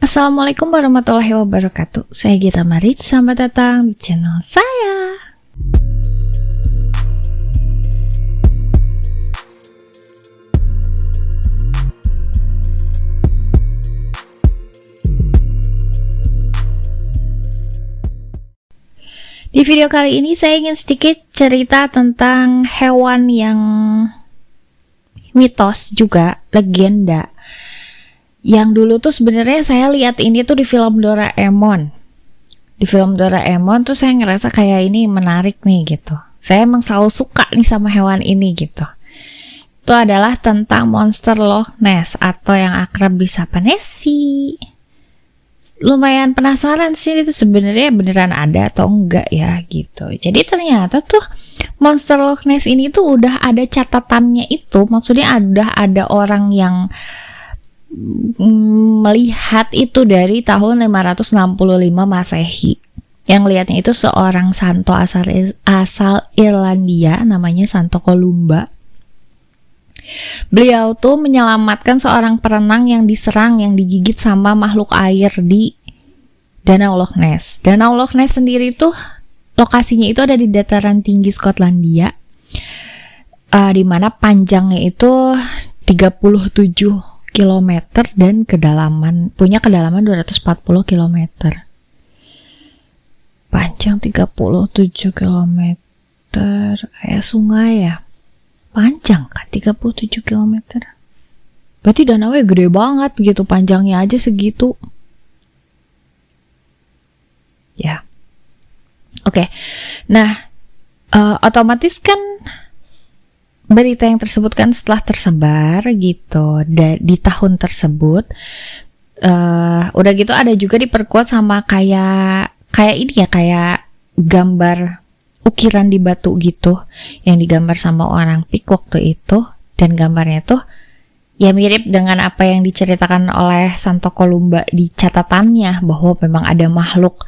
Assalamualaikum warahmatullahi wabarakatuh. Saya Gita Marit, selamat datang di channel saya. Di video kali ini saya ingin sedikit cerita tentang hewan yang mitos juga, legenda. Yang dulu tuh sebenarnya saya lihat ini tuh di film Doraemon. Di film Doraemon tuh saya ngerasa kayak ini menarik nih gitu. Saya emang selalu suka nih sama hewan ini gitu. Itu adalah tentang monster Loch Ness atau yang akrab disapa Nessie. Lumayan penasaran sih itu sebenarnya beneran ada atau enggak ya gitu. Jadi ternyata tuh monster Loch Ness ini tuh udah ada catatannya itu. Maksudnya ada orang yang melihat itu dari tahun 565 Masehi. Yang lihatnya itu seorang santo asal Irlandia, namanya Santo Columba. Beliau tuh menyelamatkan seorang perenang yang diserang, yang digigit sama makhluk air di Danau Loch Ness. Danau Loch Ness sendiri tuh lokasinya itu ada di dataran tinggi Skotlandia, di mana panjangnya itu 37 km dan punya kedalaman 240 km. Panjang 37 km kayak sungai ya. Panjang kan 37 km. Berarti danaunya gede banget gitu, panjangnya aja segitu. Ya. Oke. Nah, otomatis kan berita yang tersebut kan setelah tersebar gitu di tahun tersebut, udah gitu ada juga diperkuat sama kayak ini ya, kayak gambar ukiran di batu gitu yang digambar sama orang pik waktu itu, dan gambarnya tuh ya mirip dengan apa yang diceritakan oleh Santo Columba di catatannya, bahwa memang ada makhluk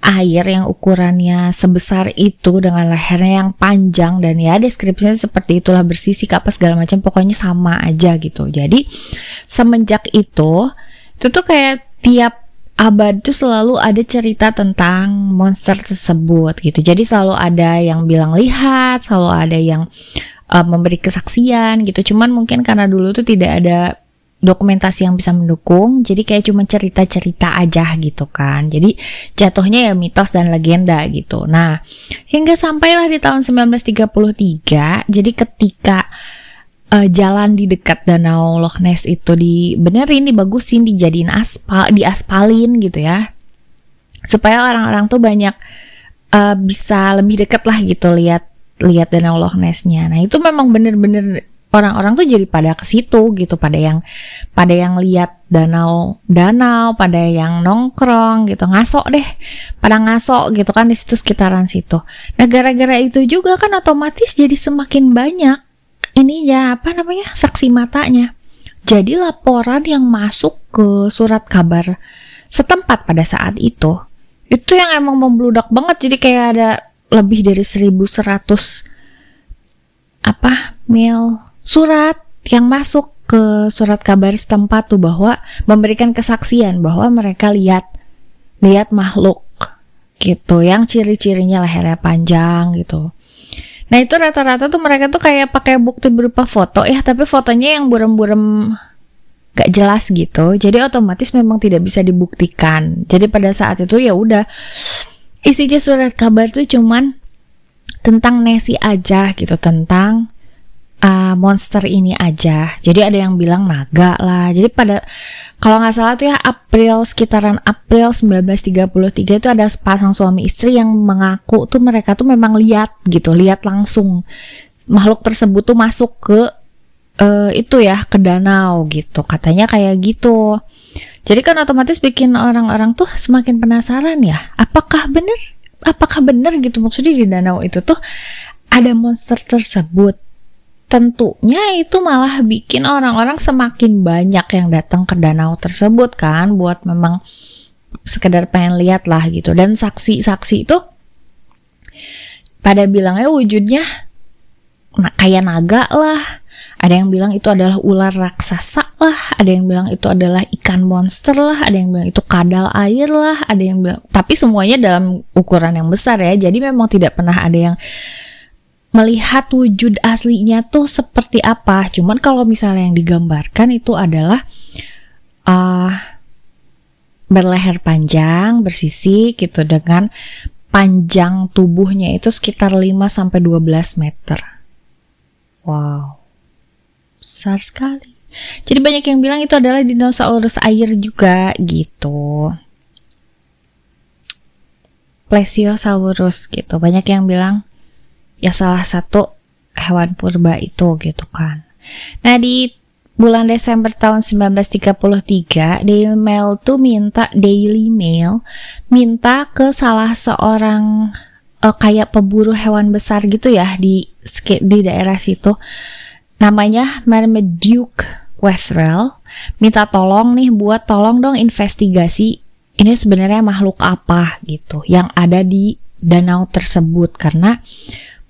air yang ukurannya sebesar itu dengan lehernya yang panjang, dan ya deskripsinya seperti itulah, bersisik apa segala macam, pokoknya sama aja gitu. Jadi semenjak itu tuh kayak tiap abad tuh selalu ada cerita tentang monster tersebut gitu. Jadi selalu ada yang bilang lihat, selalu ada yang memberi kesaksian gitu. Cuman mungkin karena dulu tuh tidak ada dokumentasi yang bisa mendukung, jadi kayak cuma cerita-cerita aja gitu kan. Jadi jatuhnya ya mitos dan legenda gitu. Nah, hingga sampailah di tahun 1933, jadi ketika jalan di dekat Danau Loch Ness itu dibenerin, dibagusin, dijadiin diaspalin gitu ya, supaya orang-orang tuh banyak bisa lebih dekat lah gitu lihat Danau Loch Ness-nya. Nah, itu memang bener-bener orang-orang tuh jadi pada ke situ gitu, pada yang lihat danau, pada yang nongkrong gitu, pada ngasok gitu kan di situ, sekitaran situ. Nah, gara-gara itu juga kan otomatis jadi semakin banyak saksi matanya. Jadi laporan yang masuk ke surat kabar setempat pada saat itu yang emang membludak banget. Jadi kayak ada lebih dari 1.100 surat yang masuk ke surat kabar setempat tuh, bahwa memberikan kesaksian bahwa mereka lihat makhluk gitu, yang ciri-cirinya lehernya panjang gitu. Nah, itu rata-rata tuh mereka tuh kayak pakai bukti berupa foto ya, tapi fotonya yang burem-burem gak jelas gitu. Jadi otomatis memang tidak bisa dibuktikan. Jadi pada saat itu ya udah, isinya surat kabar tuh cuman tentang Nessie aja gitu, tentang monster ini aja. Jadi ada yang bilang naga lah. Jadi kalau nggak salah tuh ya sekitaran April 1933 itu ada sepasang suami istri yang mengaku tuh mereka tuh memang lihat langsung makhluk tersebut tuh masuk ke ke danau gitu. Katanya kayak gitu. Jadi kan otomatis bikin orang-orang tuh semakin penasaran ya. Apakah benar gitu, maksudnya di danau itu tuh ada monster tersebut. Tentunya itu malah bikin orang-orang semakin banyak yang datang ke danau tersebut kan, buat memang sekedar pengen lihat lah gitu. Dan saksi-saksi itu pada bilangnya wujudnya kayak naga lah, ada yang bilang itu adalah ular raksasa lah, ada yang bilang itu adalah ikan monster lah, ada yang bilang itu kadal air lah, ada yang bilang, tapi semuanya dalam ukuran yang besar ya. Jadi memang tidak pernah ada yang melihat wujud aslinya tuh seperti apa. Cuman kalau misalnya yang digambarkan itu adalah berleher panjang, bersisik gitu, dengan panjang tubuhnya itu sekitar 5-12 meter. Wow, besar sekali. Jadi banyak yang bilang itu adalah dinosaurus air juga gitu, Plesiosaurus gitu. Banyak yang bilang ya salah satu hewan purba itu gitu kan. Nah, di bulan Desember tahun 1933, Daily Mail minta ke salah seorang kayak pemburu hewan besar gitu ya di daerah situ, namanya Marmaduke Wetherell, minta tolong dong investigasi ini sebenarnya makhluk apa gitu yang ada di danau tersebut, karena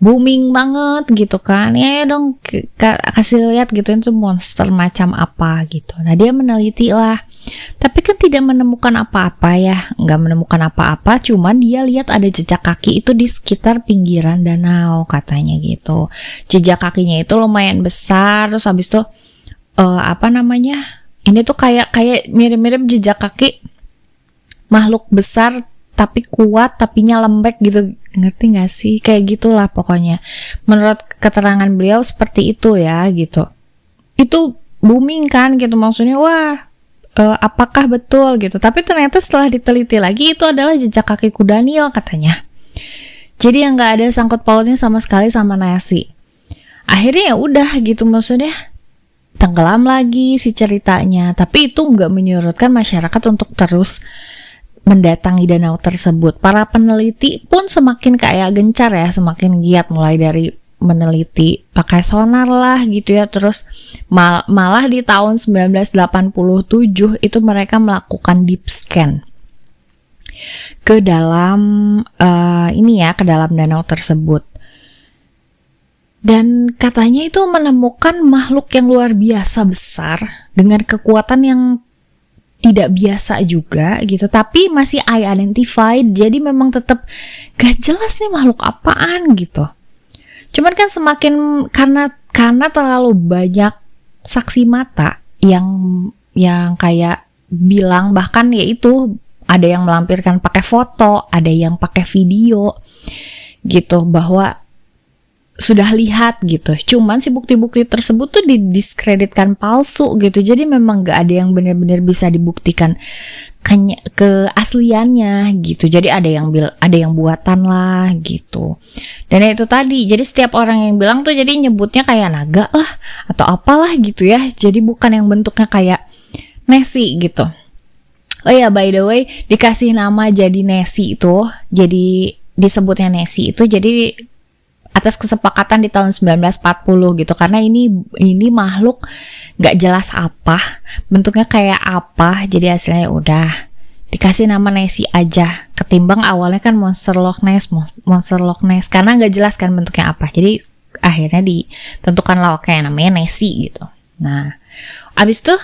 booming banget gitu kan. Ya dong, kasih lihat gitu, itu monster macam apa gitu. Nah, dia meneliti lah, tapi kan tidak menemukan apa-apa ya, nggak menemukan apa-apa, cuman dia lihat ada jejak kaki itu di sekitar pinggiran danau katanya gitu. Jejak kakinya itu lumayan besar, terus habis itu ini tuh kayak mirip-mirip jejak kaki makhluk besar tapi kuat, tapinya lembek gitu, ngerti gak sih? Kayak gitulah pokoknya. Menurut keterangan beliau seperti itu ya gitu. Itu booming kan gitu, maksudnya wah apakah betul gitu. Tapi ternyata setelah diteliti lagi itu adalah jejak kaki kuda Nil katanya. Jadi yang gak ada sangkut pautnya sama sekali sama nasi. Akhirnya ya udah gitu, maksudnya tenggelam lagi si ceritanya. Tapi itu gak menyurutkan masyarakat untuk terus mendatangi danau tersebut. Para peneliti pun semakin kayak gencar ya, semakin giat, mulai dari meneliti pakai sonar lah gitu ya. Terus malah di tahun 1987 itu mereka melakukan deep scan ke dalam ke dalam danau tersebut. Dan katanya itu menemukan makhluk yang luar biasa besar dengan kekuatan yang tidak biasa juga gitu, tapi masih identified. Jadi memang tetap gak jelas nih makhluk apaan gitu. Cuman kan semakin karena terlalu banyak saksi mata yang kayak bilang, bahkan ya itu ada yang melampirkan pakai foto, ada yang pakai video gitu, bahwa sudah lihat gitu. Cuman si bukti-bukti tersebut tuh didiskreditkan palsu gitu. Jadi memang gak ada yang benar-benar bisa dibuktikan keasliannya gitu. Jadi ada yang buatan lah gitu. Dan itu tadi, jadi setiap orang yang bilang tuh jadi nyebutnya kayak naga lah atau apalah gitu ya. Jadi bukan yang bentuknya kayak Nessie gitu. Oh ya, by the way, dikasih nama jadi Nessie itu, jadi disebutnya Nessie itu jadi atas kesepakatan di tahun 1940 gitu, karena ini makhluk gak jelas apa, bentuknya kayak apa, jadi hasilnya udah dikasih nama Nessie aja, ketimbang awalnya kan Monster Loch Ness karena gak jelas kan bentuknya apa, jadi akhirnya ditentukan lah oke namanya Nessie gitu. Nah, abis itu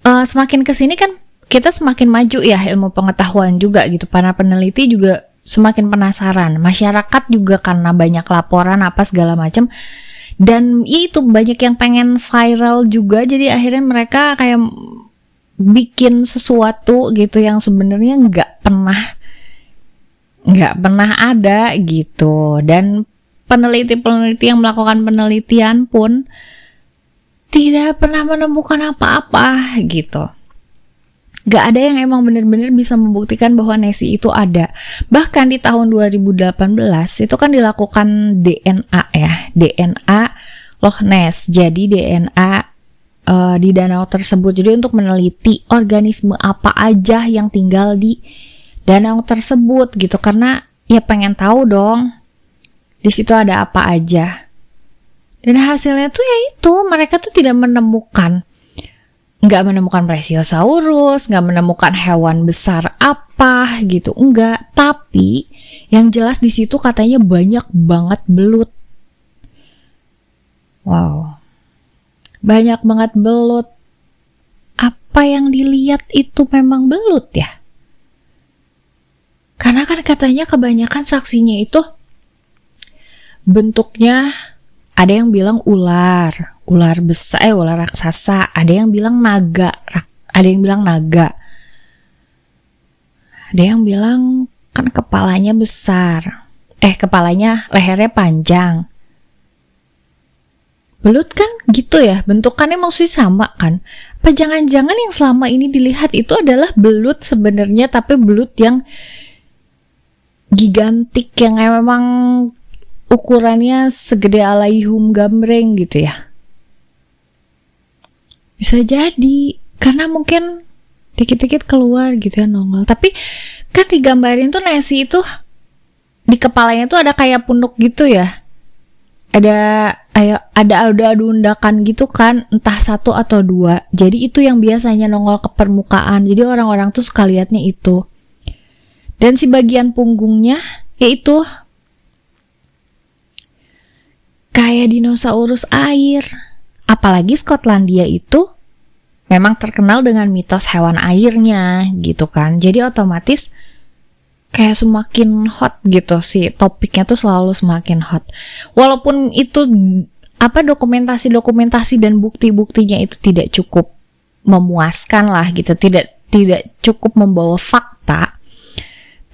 semakin kesini kan kita semakin maju ya ilmu pengetahuan juga gitu, para peneliti juga semakin penasaran, masyarakat juga karena banyak laporan apa segala macam, dan itu banyak yang pengen viral juga, jadi akhirnya mereka kayak bikin sesuatu gitu yang sebenarnya nggak pernah ada gitu. Dan peneliti yang melakukan penelitian pun tidak pernah menemukan apa-apa gitu. Gak ada yang emang benar-benar bisa membuktikan bahwa Nessie itu ada. Bahkan di tahun 2018 itu kan dilakukan DNA Loch Ness. Jadi DNA di danau tersebut. Jadi untuk meneliti organisme apa aja yang tinggal di danau tersebut gitu. Karena ya pengen tahu dong di situ ada apa aja. Dan hasilnya tuh ya itu, mereka tuh nggak menemukan Plesiosaurus, nggak menemukan hewan besar apa gitu, enggak. Tapi yang jelas di situ katanya banyak banget belut. Wow, banyak banget belut. apa yang dilihat itu memang belut ya? Karena kan katanya kebanyakan saksinya itu bentuknya, ada yang bilang ular besar, ular raksasa, ada yang bilang naga, ada yang bilang kan kepalanya besar, lehernya panjang. Belut kan gitu ya, bentukannya maksudnya sama kan? Apa jangan-jangan yang selama ini dilihat itu adalah belut sebenarnya, tapi belut yang gigantik, yang memang ukurannya segede alaihum gambreng gitu ya? Bisa jadi, karena mungkin dikit-dikit keluar gitu ya, nongol. Tapi kan digambarin tuh Nessie itu di kepalanya tuh ada kayak punuk gitu ya. Ada undakan gitu kan, entah 1 atau 2. Jadi itu yang biasanya nongol ke permukaan. Jadi orang-orang tuh suka lihatnya itu. Dan si bagian punggungnya yaitu kayak dinosaurus air. Apalagi Skotlandia itu memang terkenal dengan mitos hewan airnya gitu kan. Jadi otomatis kayak semakin hot gitu sih, topiknya tuh selalu semakin hot. Walaupun itu dokumentasi dan bukti-buktinya itu tidak cukup memuaskan lah gitu, tidak cukup membawa fakta.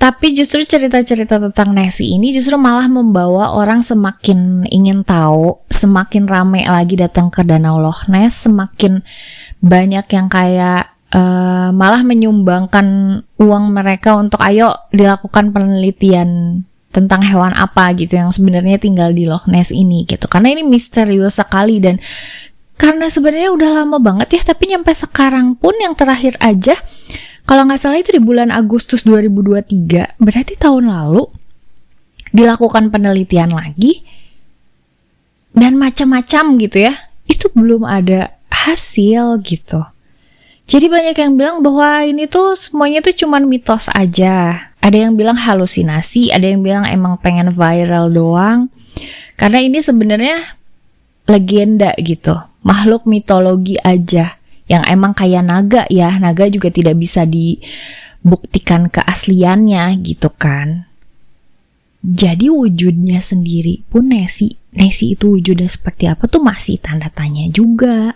Tapi justru cerita-cerita tentang Nessie ini justru malah membawa orang semakin ingin tahu, semakin ramai lagi datang ke Danau Loch Ness, semakin banyak yang kayak malah menyumbangkan uang mereka untuk ayo dilakukan penelitian tentang hewan apa gitu yang sebenarnya tinggal di Loch Ness ini gitu. Karena ini misterius sekali, dan karena sebenarnya udah lama banget ya, tapi nyampe sekarang pun yang terakhir aja, kalau nggak salah itu di bulan Agustus 2023, berarti tahun lalu dilakukan penelitian lagi dan macam-macam gitu ya, itu belum ada hasil gitu. Jadi banyak yang bilang bahwa ini tuh semuanya tuh cuman mitos aja. Ada yang bilang halusinasi, ada yang bilang emang pengen viral doang. Karena ini sebenarnya legenda gitu, makhluk mitologi aja. Yang emang kayak naga ya, naga juga tidak bisa dibuktikan keasliannya gitu kan. Jadi wujudnya sendiri pun Nessie itu wujudnya seperti apa tuh masih tanda tanya juga.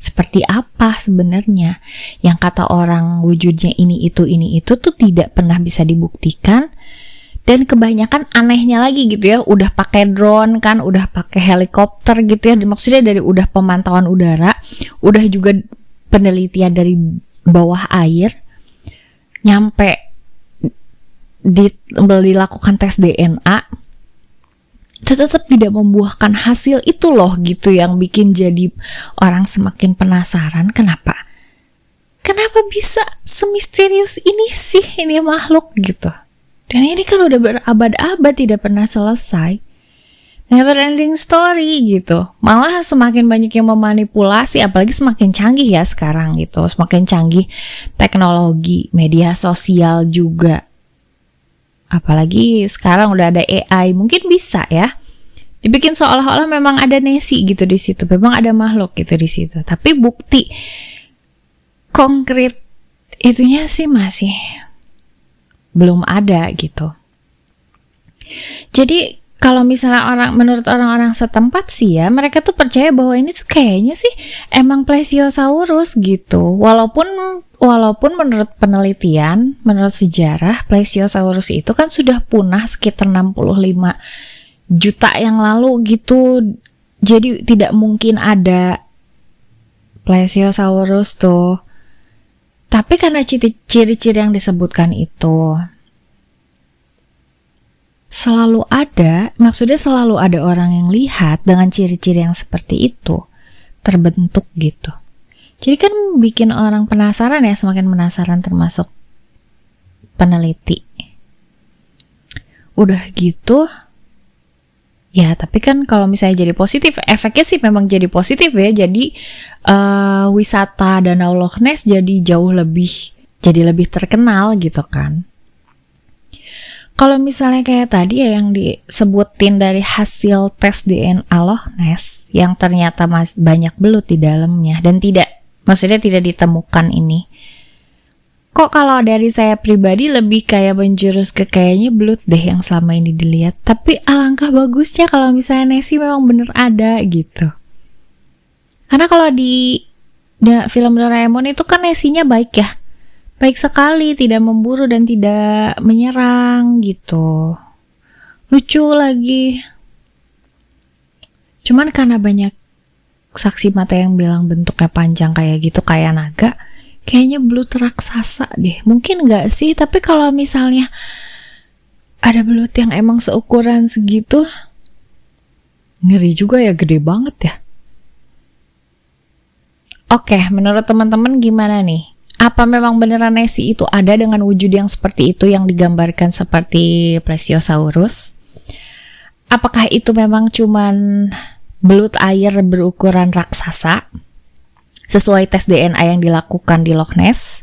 Seperti apa sebenarnya? Yang kata orang wujudnya ini itu tuh tidak pernah bisa dibuktikan. Dan kebanyakan anehnya lagi gitu ya, udah pakai drone kan, udah pakai helikopter gitu ya. Maksudnya dari udah pemantauan udara, udah juga penelitian dari bawah air, nyampe dilakukan tes DNA, itu tetap tidak membuahkan hasil. Itu loh gitu yang bikin jadi orang semakin penasaran, kenapa bisa semisterius ini sih ini makhluk gitu. Dan ini kan udah berabad-abad tidak pernah selesai, never ending story gitu. Malah semakin banyak yang memanipulasi, apalagi semakin canggih ya sekarang gitu, semakin canggih teknologi, media sosial juga. Apalagi sekarang udah ada AI, mungkin bisa ya dibikin seolah-olah memang ada Nessie gitu di situ, memang ada makhluk gitu di situ. Tapi bukti konkret itunya sih masih belum ada gitu. Jadi kalau misalnya menurut orang-orang setempat sih ya, mereka tuh percaya bahwa ini tuh kayaknya sih emang Plesiosaurus gitu. Walaupun menurut penelitian, menurut sejarah, Plesiosaurus itu kan sudah punah sekitar 65 juta yang lalu gitu. Jadi tidak mungkin ada Plesiosaurus tuh. Tapi karena ciri-ciri yang disebutkan itu selalu ada, maksudnya selalu ada orang yang lihat dengan ciri-ciri yang seperti itu terbentuk gitu. Jadi kan bikin orang penasaran ya, semakin penasaran termasuk peneliti. Udah gitu, ya tapi kan kalau misalnya jadi positif, efeknya sih memang jadi positif ya. Jadi wisata Danau Loch Ness jadi lebih terkenal gitu kan. Kalau misalnya kayak tadi ya yang disebutin dari hasil tes DNA Loch Ness yang ternyata banyak belut di dalamnya dan tidak Maksudnya tidak ditemukan ini. Kok kalau dari saya pribadi lebih kayak menjurus ke kayaknya belut deh yang selama ini dilihat. Tapi alangkah bagusnya kalau misalnya Nessie memang bener ada gitu. Karena kalau di film Doraemon itu kan Nessie-nya baik ya. Baik sekali, tidak memburu dan tidak menyerang gitu. Lucu lagi. Cuman karena banyak saksi mata yang bilang bentuknya panjang kayak gitu, kayak naga, kayaknya belut raksasa deh. Mungkin gak sih? Tapi kalau misalnya ada belut yang emang seukuran segitu, ngeri juga ya, gede banget ya. Oke, menurut teman-teman gimana nih? Apa memang beneran Nessie itu ada dengan wujud yang seperti itu yang digambarkan seperti Plesiosaurus? Apakah itu memang cuman belut air berukuran raksasa sesuai tes DNA yang dilakukan di Loch Ness?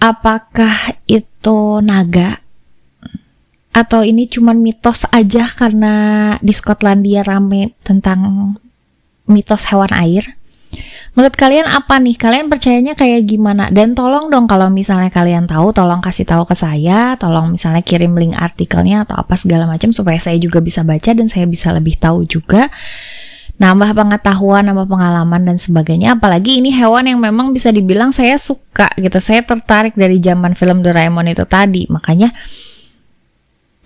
Apakah itu naga? Atau ini cuman mitos aja karena di Skotlandia rame tentang mitos hewan air? Menurut kalian apa nih? Kalian percayanya kayak gimana? Dan tolong dong kalau misalnya kalian tahu, tolong kasih tahu ke saya. Tolong misalnya kirim link artikelnya atau apa segala macam supaya saya juga bisa baca dan saya bisa lebih tahu juga. Nambah pengetahuan, nambah pengalaman dan sebagainya. Apalagi ini hewan yang memang bisa dibilang saya suka gitu. Saya tertarik dari zaman film Doraemon itu tadi. Makanya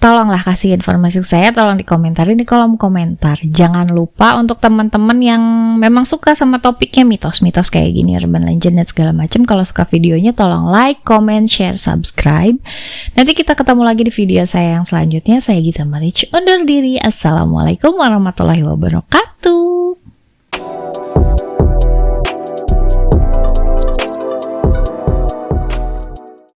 tolonglah kasih informasi ke saya, tolong dikomentarin di kolom komentar. Jangan lupa untuk teman-teman yang memang suka sama topiknya mitos-mitos kayak gini, urban legend dan segala macam. Kalau suka videonya tolong like, comment, share, subscribe. Nanti kita ketemu lagi di video saya yang selanjutnya. Saya Gita Maric undur diri. Assalamualaikum warahmatullahi wabarakatuh.